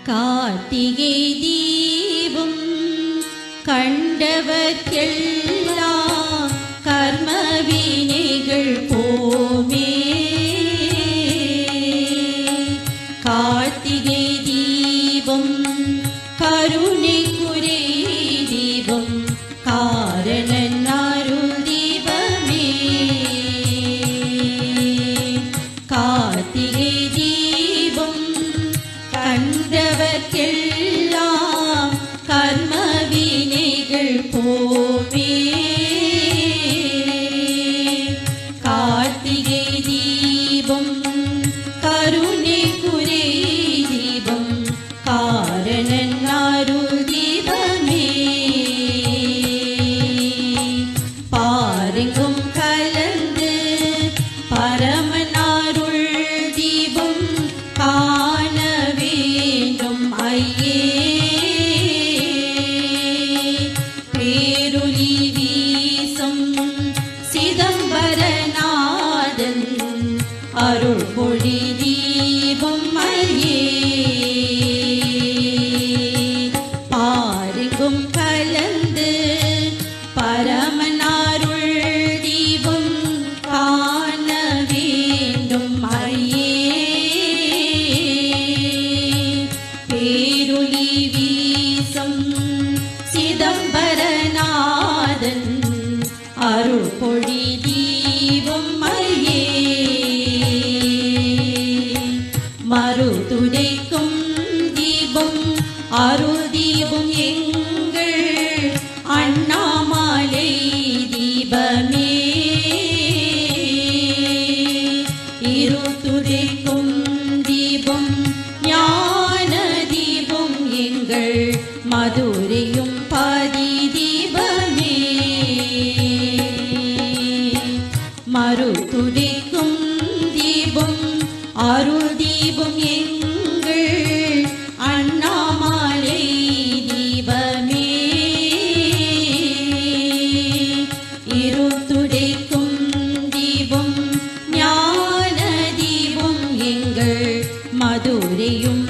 கார்த்திகை தீபம் கண்டவர்க்கெல்லாம் கர்ம வினைகள் போமே. கார்த்திகை தீபம் கருணைக்குறை தீபம் காரணன் அருள் தீபமே. கார்த்திகை தீபம் கண்டவர்க்கெல்லாம் கர்ம வினைகள் போமே. கார்த்திகை தீபம் கருணைக்குறை தீபம் காரணன் அருள் தீபமே. பாரெங்கும் கலந்து பரமன் அருள் தீபம் காண வேண்டும் ஐயே. பேருளி வீசும் சிதம்பரநாதன் அருள் பொழி தீபம் ஐயே. பாரெங்கும் கலந்து பரமன் அருள் தீபம் காண வேண்டும் ஐயே. பேருளி வீசும் சிதம்பரநாதன் அருள் பொழி தீபம் ஐயே. மறுதுடைக்கும் தீபம் அருள் தீபம் எங்கள் அண்ணாமலை தீபமே. இருதுடைக்கும் தீபம் ஞான தீபம் எங்கள் மதுரையும் பதி தீபமே. மறுதுடைக்கும் தீபம் அருள் தீபம் எங்கள் அண்ணாமலை தீபமே. இருதுடைக்கும் தீபம் ஞான தீபம் எங்கள் மதுரையும்